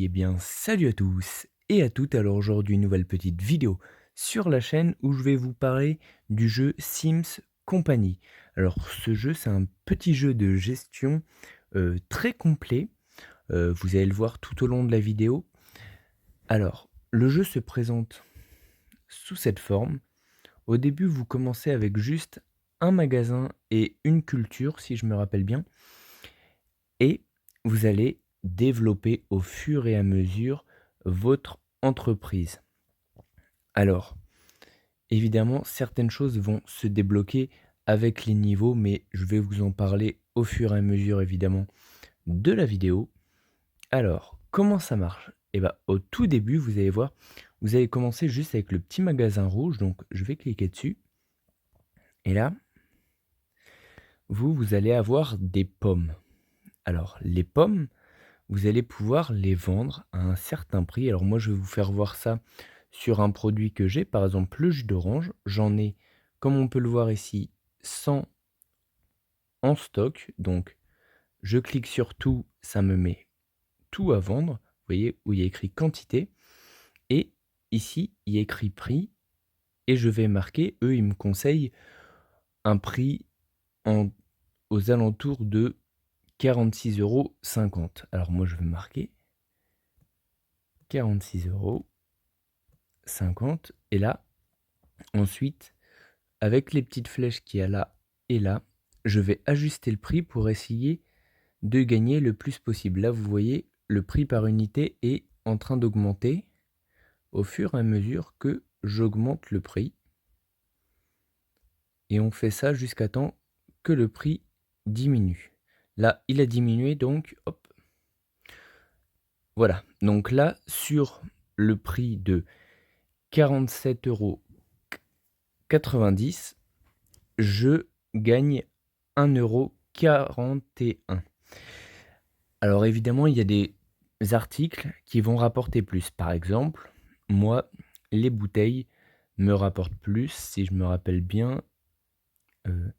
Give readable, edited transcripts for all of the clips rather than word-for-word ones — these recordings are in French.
Eh bien, salut à tous et à toutes. Alors aujourd'hui, une nouvelle petite vidéo sur la chaîne où je vais vous parler du jeu Sims Company. Alors ce jeu, c'est un petit jeu de gestion très complet. Vous allez le voir tout au long de la vidéo. Alors, le jeu se présente sous cette forme. Au début, vous commencez avec juste un magasin et une culture, si je me rappelle bien. Et vous allez développer au fur et à mesure votre entreprise. Alors, évidemment, certaines choses vont se débloquer avec les niveaux, mais je vais vous en parler au fur et à mesure, évidemment, de la vidéo. Alors, comment ça marche? Eh bien, au tout début, vous allez voir, vous allez commencer juste avec le petit magasin rouge, donc je vais cliquer dessus. Et là, vous allez avoir des pommes. Alors, les pommes, vous allez pouvoir les vendre à un certain prix. Alors moi, je vais vous faire voir ça sur un produit que j'ai, par exemple le jus d'orange. J'en ai, comme on peut le voir ici, 100 en stock. Donc, je clique sur tout, ça me met tout à vendre. Vous voyez où il y a écrit quantité. Et ici, il y a écrit prix. Et je vais marquer, eux, ils me conseillent un prix aux alentours de 46,50 €. Alors moi, je vais marquer 46,50 € et là, ensuite, avec les petites flèches qu'il y a là et là, je vais ajuster le prix pour essayer de gagner le plus possible. Là, vous voyez, le prix par unité est en train d'augmenter au fur et à mesure que j'augmente le prix. Et on fait ça jusqu'à temps que le prix diminue. Là, il a diminué, donc, hop. Voilà. Donc là, sur le prix de 47,90 €, je gagne 1,41 €. Alors évidemment, il y a des articles qui vont rapporter plus. Par exemple, moi, les bouteilles me rapportent plus, si je me rappelle bien. Heu,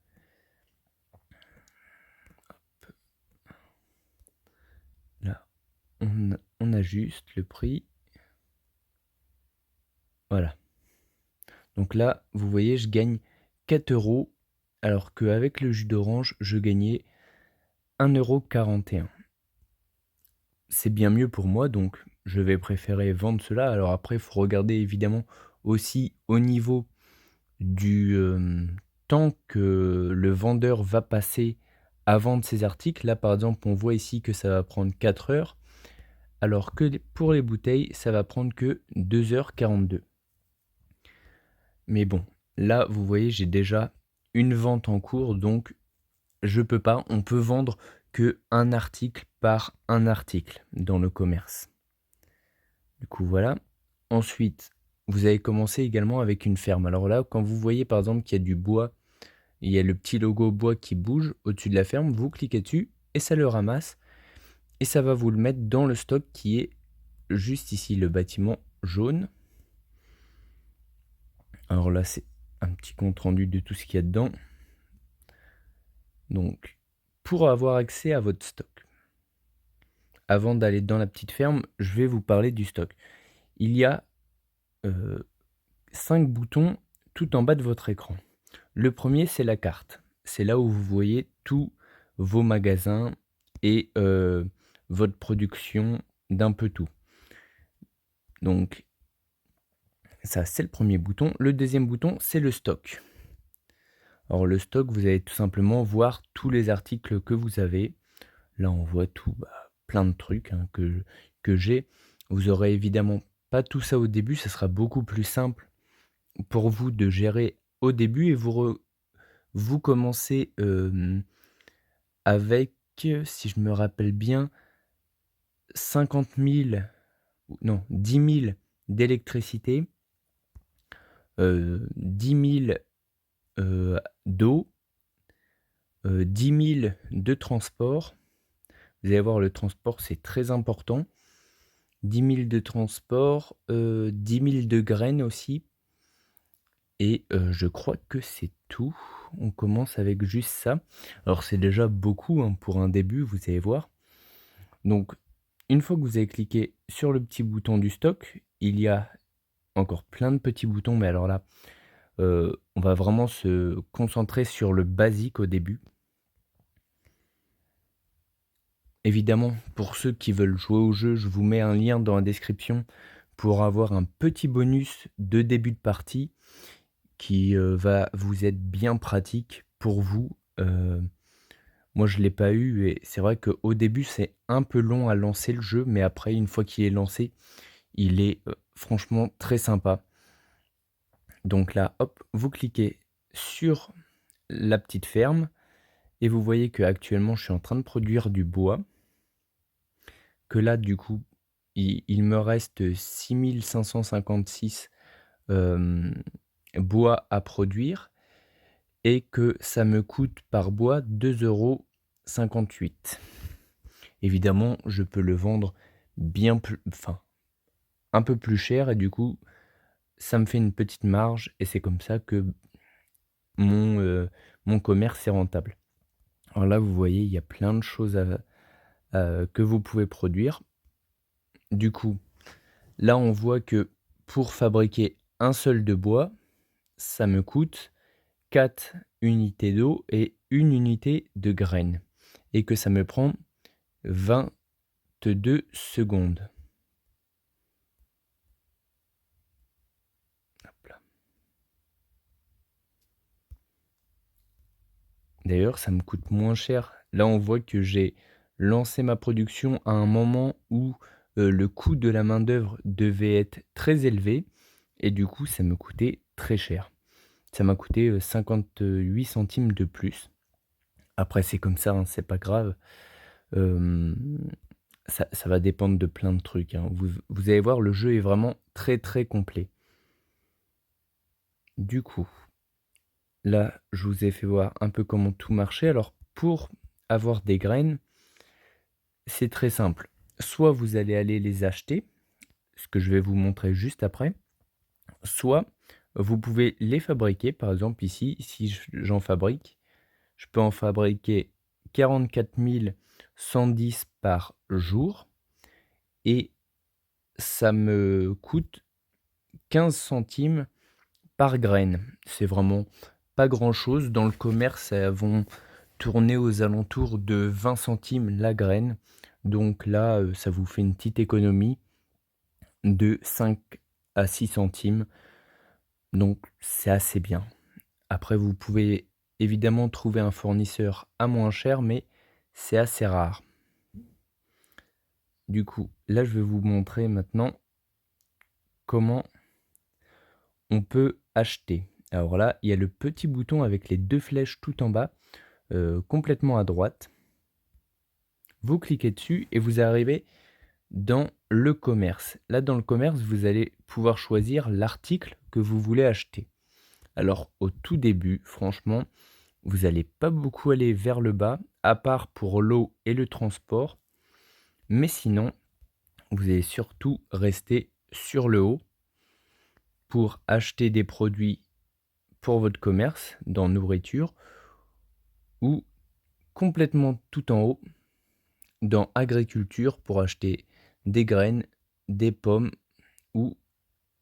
Là, on ajuste le prix. Voilà. Donc là, vous voyez, je gagne 4 €, alors qu'avec le jus d'orange, je gagnais 1,41 €. C'est bien mieux pour moi, donc je vais préférer vendre cela. Alors après, il faut regarder évidemment aussi au niveau du, temps que le vendeur va passer à vendre ses articles. Là, par exemple, on voit ici que ça va prendre 4 heures, alors que pour les bouteilles, ça va prendre que 2 h 42. Mais bon, là, vous voyez, j'ai déjà une vente en cours, donc je peux pas. On peut vendre que un article par un article dans le commerce. Du coup, voilà. Ensuite, vous avez commencé également avec une ferme. Alors là, quand vous voyez par exemple qu'il y a du bois, il y a le petit logo bois qui bouge au-dessus de la ferme, vous cliquez dessus et ça le ramasse et ça va vous le mettre dans le stock qui est juste ici, le bâtiment jaune. Alors là, c'est un petit compte rendu de tout ce qu'il y a dedans. Donc, pour avoir accès à votre stock, avant d'aller dans la petite ferme, je vais vous parler du stock. Il y a 5 boutons tout en bas de votre écran. Le premier, c'est la carte. C'est là où vous voyez tous vos magasins et votre production d'un peu tout. Donc ça, c'est le premier bouton. Le deuxième bouton, c'est le stock. Alors le stock, vous allez tout simplement voir tous les articles que vous avez. Là, on voit tout, plein de trucs, hein, que j'ai. Vous aurez évidemment pas tout ça au début, ça sera beaucoup plus simple pour vous de gérer au début et vous commencez, avec, si je me rappelle bien, 50 000, non, 10 000 d'électricité, 10 000, d'eau, 10 000 de transport. Vous allez voir, le transport, c'est très important. 10 000 de transport, 10 000 de graines aussi. Et je crois que c'est tout. On commence avec juste ça. Alors c'est déjà beaucoup, hein, pour un début, vous allez voir. Donc Une fois que vous avez cliqué sur le petit bouton du stock, il y a encore plein de petits boutons, mais alors là, on va vraiment se concentrer sur le basique au début. Évidemment, pour ceux qui veulent jouer au jeu, je vous mets un lien dans la description pour avoir un petit bonus de début de partie qui, va vous être bien pratique pour vous. Moi je l'ai pas eu et c'est vrai qu'au début, c'est un peu long à lancer le jeu, mais après une fois qu'il est lancé, il est, franchement très sympa. Donc là, hop, vous cliquez sur la petite ferme et vous voyez qu'actuellement je suis en train de produire du bois. Que là du coup, il me reste 6556 bois à produire et que ça me coûte par bois 2,58 €. Évidemment, je peux le vendre bien plus un peu plus cher et du coup, ça me fait une petite marge et c'est comme ça que mon commerce est rentable. Alors là, vous voyez, il y a plein de choses que vous pouvez produire. Du coup, là, on voit que pour fabriquer un seul de bois, ça me coûte 4 unités d'eau et 1 unité de graines et que ça me prend 22 secondes. Hop là. D'ailleurs, ça me coûte moins cher. Là, on voit que j'ai lancé ma production à un moment où, le coût de la main-d'œuvre devait être très élevé et du coup, ça me coûtait très cher. Ça m'a coûté, 58 centimes de plus. Après, c'est comme ça, hein, c'est pas grave. Hem, ça va dépendre de plein de trucs, hein. Vous allez voir, le jeu est vraiment très, très complet. Du coup, là, je vous ai fait voir un peu comment tout marchait. Alors, pour avoir des graines, c'est très simple. Soit vous allez aller les acheter, ce que je vais vous montrer juste après, soit vous pouvez les fabriquer. Par exemple, ici, si j'en fabrique, je peux en fabriquer 44 110 par jour et ça me coûte 15 centimes par graine. C'est vraiment pas grand-chose. Dans le commerce, elles vont tourner aux alentours de 20 centimes la graine. Donc là, ça vous fait une petite économie de 5 à 6 centimes. Donc c'est assez bien. Après, vous pouvez évidemment trouver un fournisseur à moins cher, mais c'est assez rare. Du coup, là, je vais vous montrer maintenant comment on peut acheter. Alors là, il y a le petit bouton avec les 2 flèches tout en bas, complètement à droite. Vous cliquez dessus et vous arrivez dans le commerce. Là, dans le commerce, vous allez pouvoir choisir l'article que vous voulez acheter. Alors, au tout début, franchement, vous n'allez pas beaucoup aller vers le bas, à part pour l'eau et le transport. Mais sinon, vous allez surtout rester sur le haut pour acheter des produits pour votre commerce, dans nourriture, ou complètement tout en haut, dans agriculture, pour acheter des graines, des pommes ou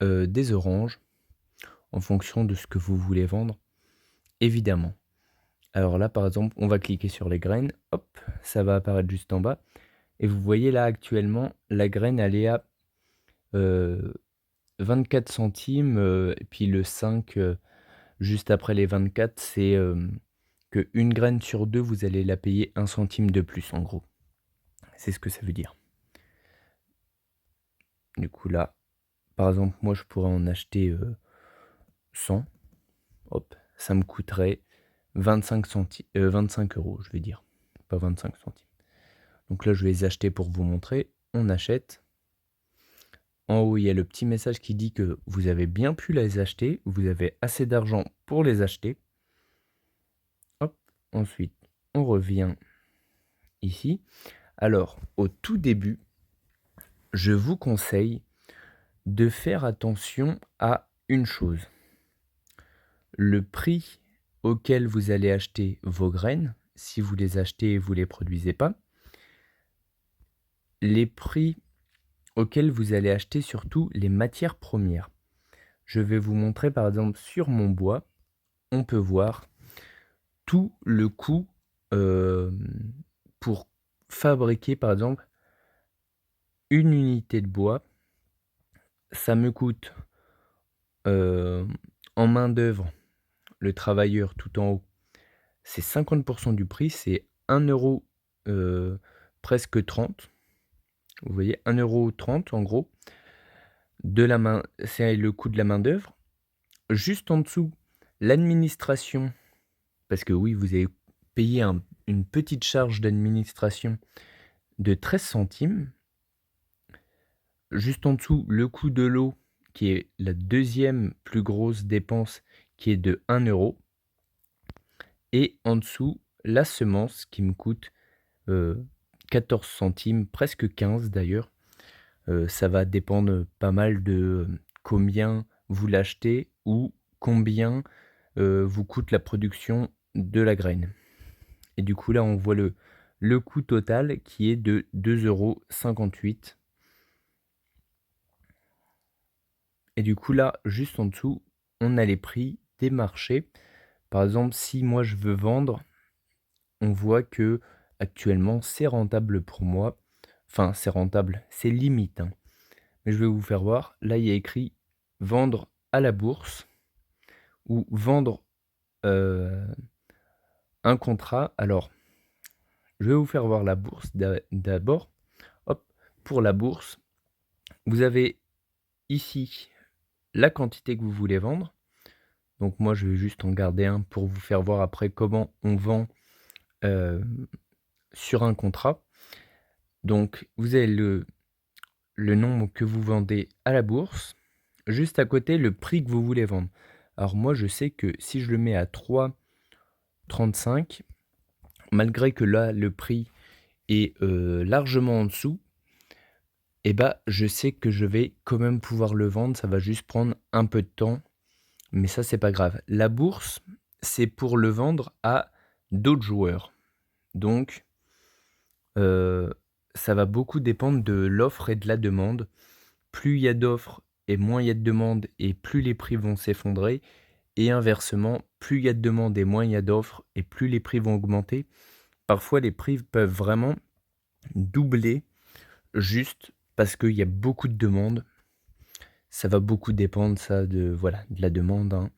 des oranges, en fonction de ce que vous voulez vendre, évidemment. Alors là, par exemple, on va cliquer sur les graines, hop, ça va apparaître juste en bas. Et vous voyez là, actuellement, la graine, elle est à 24 centimes, et puis le 5, juste après les 24, c'est que une graine sur deux, vous allez la payer 1 centime de plus, en gros. C'est ce que ça veut dire. Du coup, là, par exemple, moi, je pourrais en acheter 100. Hop, ça me coûterait 25 €, je vais dire, pas 25 centimes. Donc là, je vais les acheter pour vous montrer. On achète. En haut, il y a le petit message qui dit que vous avez bien pu les acheter, vous avez assez d'argent pour les acheter. Hop, ensuite, on revient ici. Alors, au tout début, je vous conseille de faire attention à une chose. Le prix auquel vous allez acheter vos graines, si vous les achetez et vous ne les produisez pas, les prix auxquels vous allez acheter surtout les matières premières. Je vais vous montrer par exemple sur mon bois, on peut voir tout le coût pour fabriquer par exemple une unité de bois. Ça me coûte en main d'œuvre, le travailleur tout en haut, c'est 50% du prix, c'est 1 € presque 30. Vous voyez, 1,30 € en gros, de la main, c'est le coût de la main d'œuvre. Juste en dessous, l'administration, parce que oui, vous avez payé une petite charge d'administration de 13 centimes. Juste en dessous, le coût de l'eau, qui est la deuxième plus grosse dépense, qui est de 1 €. Et en dessous, la semence qui me coûte 14 centimes, presque 15 d'ailleurs. Ça va dépendre pas mal de combien vous l'achetez ou combien vous coûte la production de la graine. Et du coup là on voit le coût total qui est de 2,58 €. Et du coup là, juste en dessous, on a les prix des marchés. Par exemple, si moi je veux vendre, on voit que actuellement c'est rentable pour moi. Enfin, c'est rentable, c'est limite, hein. Mais je vais vous faire voir. Là, il y a écrit vendre à la bourse ou vendre un contrat. Alors, je vais vous faire voir la bourse d'abord. Hop, pour la bourse, vous avez ici la quantité que vous voulez vendre. Donc moi, je vais juste en garder un pour vous faire voir après comment on vend sur un contrat. Donc, vous avez le nombre que vous vendez à la bourse. Juste à côté, le prix que vous voulez vendre. Alors moi, je sais que si je le mets à 3,35, malgré que là, le prix est largement en dessous, et bah, je sais que je vais quand même pouvoir le vendre. Ça va juste prendre un peu de temps, mais ça, c'est pas grave. La bourse, c'est pour le vendre à d'autres joueurs. Donc, ça va beaucoup dépendre de l'offre et de la demande. Plus il y a d'offres et moins il y a de demandes et plus les prix vont s'effondrer. Et inversement, plus il y a de demandes et moins il y a d'offres et plus les prix vont augmenter. Parfois, les prix peuvent vraiment doubler juste parce qu'il y a beaucoup de demandes. Ça va beaucoup dépendre ça de la demande, hein.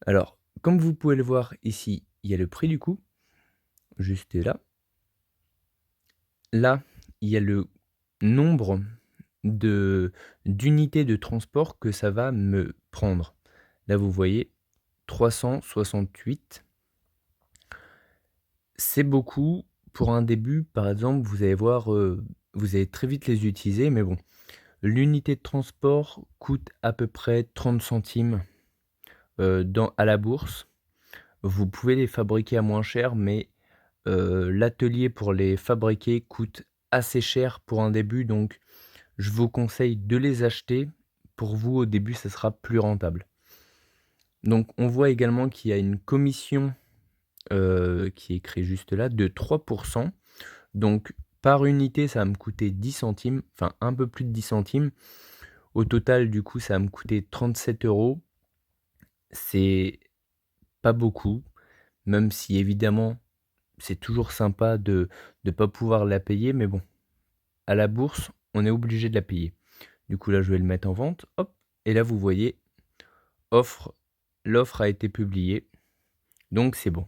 Alors, comme vous pouvez le voir ici, il y a le prix du coup, juste là. Là, il y a le nombre d'unités de transport que ça va me prendre. Là, vous voyez 368. C'est beaucoup pour un début, par exemple, vous allez voir, vous allez très vite les utiliser, mais bon, l'unité de transport coûte à peu près 30 centimes à la bourse. Vous pouvez les fabriquer à moins cher, mais l'atelier pour les fabriquer coûte assez cher pour un début, donc je vous conseille de les acheter. Pour vous, au début, ça sera plus rentable. Donc on voit également qu'il y a une commission qui est écrit juste là, de 3%. Donc par unité, ça va me coûter 10 centimes, enfin un peu plus de 10 centimes. Au total, du coup, ça va me coûter 37 €. C'est pas beaucoup, même si évidemment, c'est toujours sympa de ne pas pouvoir la payer, mais bon, à la bourse, on est obligé de la payer. Du coup, là, je vais le mettre en vente, hop, et là, vous voyez, l'offre a été publiée, donc c'est bon.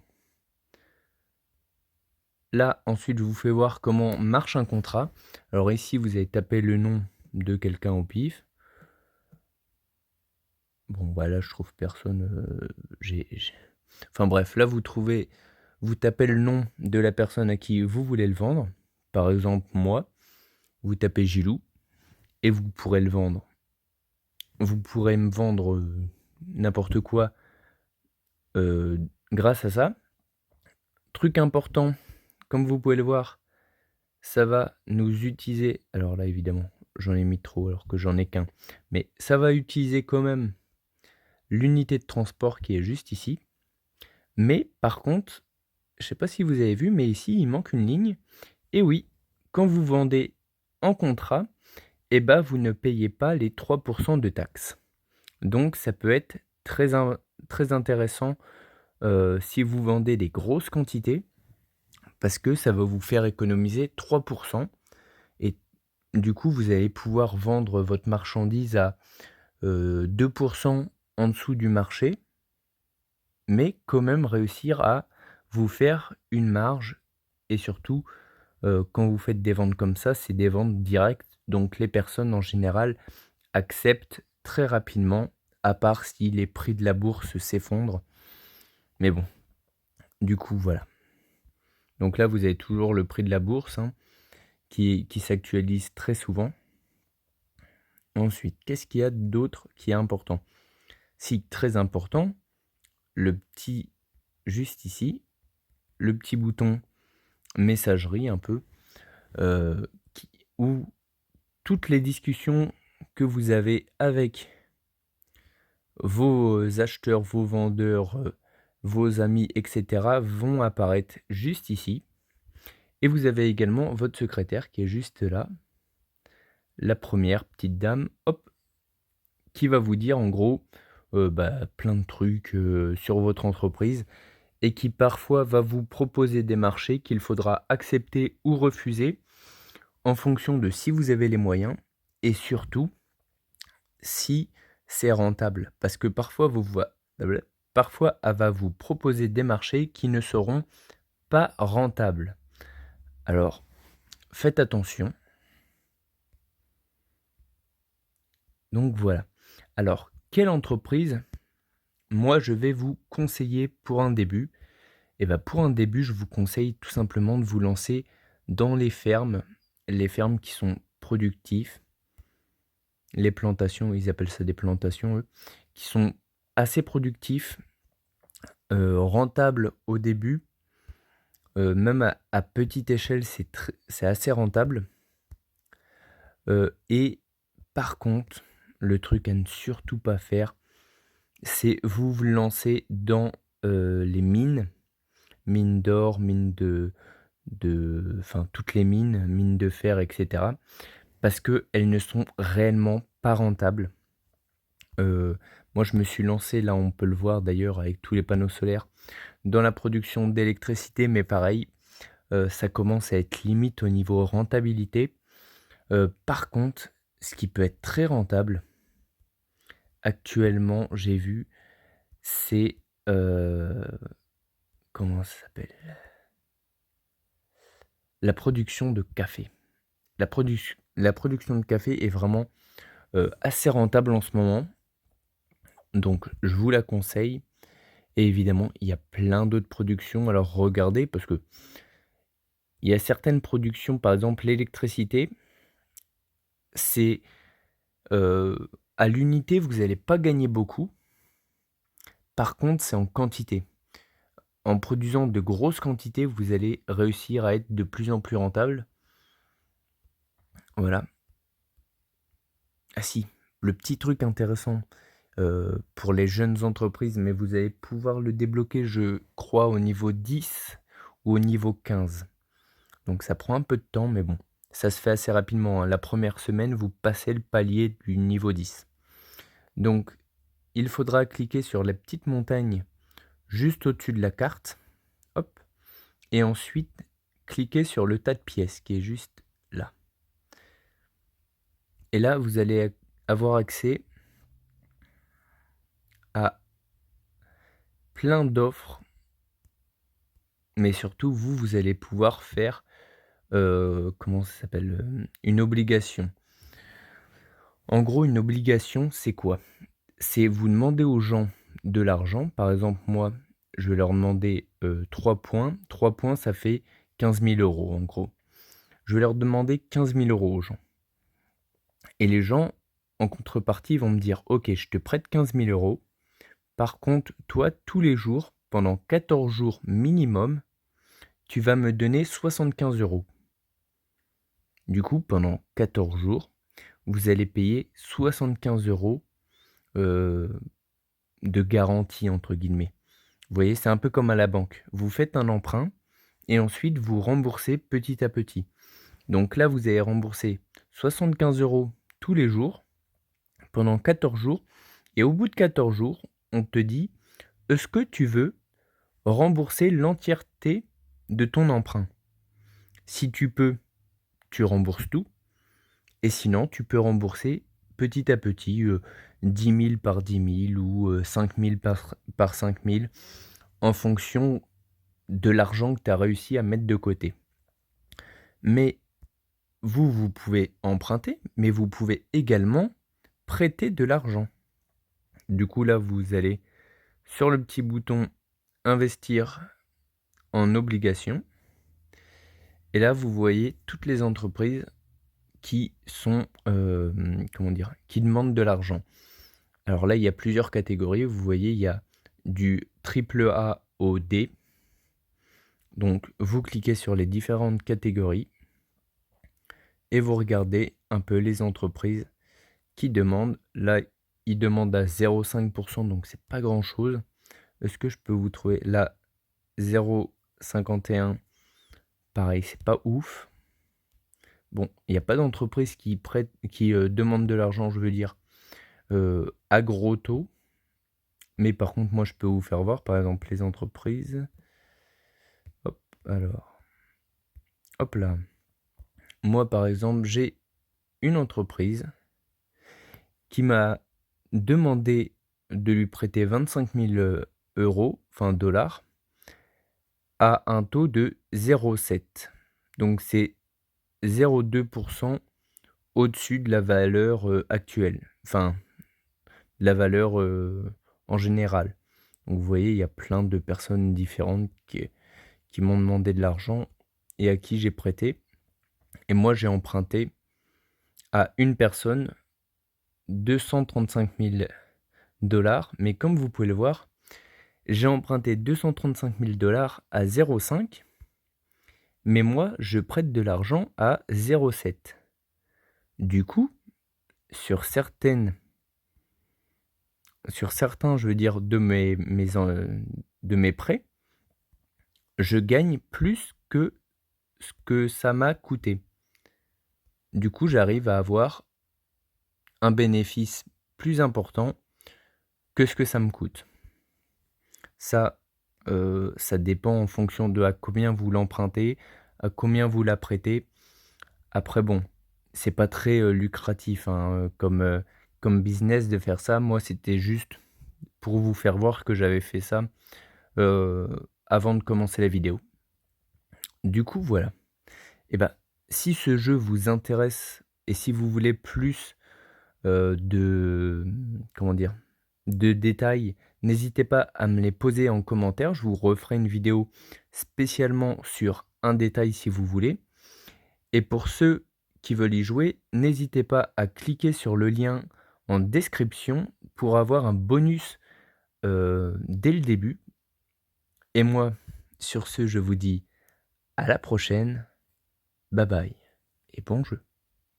Là, ensuite, je vous fais voir comment marche un contrat. Alors ici, vous allez taper le nom de quelqu'un au pif. Bon, bah là, je trouve personne. Enfin bref, là, vous tapez le nom de la personne à qui vous voulez le vendre. Par exemple, moi, vous tapez Gilou et vous pourrez le vendre. Vous pourrez me vendre n'importe quoi grâce à ça. Truc important, comme vous pouvez le voir, ça va nous utiliser. Alors là, évidemment, j'en ai mis trop alors que j'en ai qu'un. Mais ça va utiliser quand même l'unité de transport qui est juste ici. Mais par contre, je ne sais pas si vous avez vu, mais ici, il manque une ligne. Et oui, quand vous vendez en contrat, eh ben, vous ne payez pas les 3% de taxes. Donc ça peut être très intéressant, si vous vendez des grosses quantités parce que ça va vous faire économiser 3% et du coup, vous allez pouvoir vendre votre marchandise à, 2% en dessous du marché, mais quand même réussir à vous faire une marge et surtout, quand vous faites des ventes comme ça, c'est des ventes directes, donc les personnes en général acceptent très rapidement, à part si les prix de la bourse s'effondrent. Mais bon, du coup, voilà. Donc là, vous avez toujours le prix de la bourse, hein, qui s'actualise très souvent. Ensuite, qu'est-ce qu'il y a d'autre qui est important? Si, très important, le petit juste ici, le petit bouton messagerie un peu, qui où toutes les discussions que vous avez avec vos acheteurs, vos vendeurs, vos amis et cetera vont apparaître juste ici et vous avez également votre secrétaire qui est juste là, la première petite dame, hop, qui va vous dire en gros, plein de trucs, sur votre entreprise et qui parfois va vous proposer des marchés qu'il faudra accepter ou refuser en fonction de si vous avez les moyens et surtout si c'est rentable. Parce que parfois elle va vous proposer des marchés qui ne seront pas rentables. Alors, faites attention. Donc voilà. Alors, quelle entreprise, moi, je vais vous conseiller pour un début? Et bah, pour un début, je vous conseille tout simplement de vous lancer dans les fermes qui sont productives, les plantations, ils appellent ça des plantations, eux, qui sont assez productifs, rentables au début, même à petite échelle, c'est assez rentable. Et par contre, le truc à ne surtout pas faire, c'est vous lancer dans les mines d'or, enfin toutes les mines de fer, etc. Parce qu'elles ne sont réellement pas rentables. Moi, je me suis lancé, là, on peut le voir d'ailleurs avec tous les panneaux solaires, dans la production d'électricité, mais pareil, ça commence à être limite au niveau rentabilité. Par contre, ce qui peut être très rentable, actuellement, j'ai vu, c'est, comment ça s'appelle? La production de café. La production de café est vraiment, assez rentable en ce moment, donc je vous la conseille et évidemment, il y a plein d'autres productions. Alors regardez parce qu'il y a certaines productions, par exemple l'électricité, c'est, à l'unité, vous n'allez pas gagner beaucoup. Par contre, c'est en quantité. En produisant de grosses quantités, vous allez réussir à être de plus en plus rentable. Voilà. Ah si, le petit truc intéressant, pour les jeunes entreprises, mais vous allez pouvoir le débloquer, je crois, au niveau 10 ou au niveau 15. Donc ça prend un peu de temps, mais bon, ça se fait assez rapidement, hein. La première semaine, vous passez le palier du niveau 10. Donc, il faudra cliquer sur la petite montagne juste au-dessus de la carte, hop, et ensuite cliquer sur le tas de pièces qui est juste là. Et là, vous allez avoir accès à plein d'offres, mais surtout, vous allez pouvoir faire, comment ça s'appelle? Une obligation. En gros, une obligation, c'est quoi? C'est vous demandez aux gens de l'argent. Par exemple, moi, je vais leur demander 3 points. 3 points, ça fait 15 000 euros en gros. Je vais leur demander 15 000 euros aux gens. Et les gens, en contrepartie, vont me dire, ok, je te prête 15 000 euros. Par contre, toi, tous les jours, pendant 14 jours minimum, tu vas me donner 75 euros. Du coup, pendant 14 jours, vous allez payer 75 euros de garantie, entre guillemets. Vous voyez, c'est un peu comme à la banque. Vous faites un emprunt et ensuite vous remboursez petit à petit. Donc là, vous allez rembourser 75 € tous les jours pendant 14 jours. Et au bout de 14 jours, on te dit: est-ce que tu veux rembourser l'entièreté de ton emprunt? Si tu peux, tu rembourses tout. Et sinon, tu peux rembourser petit à petit, 10 000 par 10 000 ou 5 000 par 5 000 en fonction de l'argent que tu as réussi à mettre de côté. Mais vous pouvez emprunter, mais vous pouvez également prêter de l'argent. Du coup, là, vous allez sur le petit bouton investir en obligations. Et là, vous voyez toutes les entreprises qui sont, qui demandent de l'argent. Alors là, il y a plusieurs catégories. Vous voyez, il y a du AAA au D. Donc, vous cliquez sur les différentes catégories et vous regardez un peu les entreprises qui demandent. Là, ils demandent à 0,5%, donc c'est pas grand-chose. Est-ce que je peux vous trouver là 0,51? Pareil, c'est pas ouf. Bon, il n'y a pas d'entreprise qui demande de l'argent, je veux dire, à gros taux. Mais par contre, moi, je peux vous faire voir, par exemple, les entreprises. Hop, alors. Hop là. Moi, par exemple, j'ai une entreprise qui m'a demandé de lui prêter 25 000 €, enfin dollars, à un taux de 0,7. Donc, c'est 0,2% au-dessus de la valeur actuelle. Enfin, la valeur en général. Donc vous voyez, il y a plein de personnes différentes qui m'ont demandé de l'argent et à qui j'ai prêté. Et moi, j'ai emprunté à une personne 235 000 $. Mais comme vous pouvez le voir, j'ai emprunté 235 000 $ à 0,5. Mais moi, je prête de l'argent à 0,7. Du coup, sur certains, je veux dire, de mes prêts, je gagne plus que ce que ça m'a coûté. Du coup, j'arrive à avoir un bénéfice plus important que ce que ça me coûte. Ça dépend en fonction de à combien vous l'empruntez, à combien vous la prêtez. Après, bon, c'est pas très lucratif comme business de faire ça. Moi, c'était juste pour vous faire voir que j'avais fait ça avant de commencer la vidéo. Du coup, voilà. Et ben, si ce jeu vous intéresse et si vous voulez plus de détails, n'hésitez pas à me les poser en commentaire. Je vous referai une vidéo spécialement sur un détail si vous voulez. Et pour ceux qui veulent y jouer, n'hésitez pas à cliquer sur le lien en description pour avoir un bonus dès le début. Et moi, sur ce, je vous dis à la prochaine. Bye bye et bon jeu.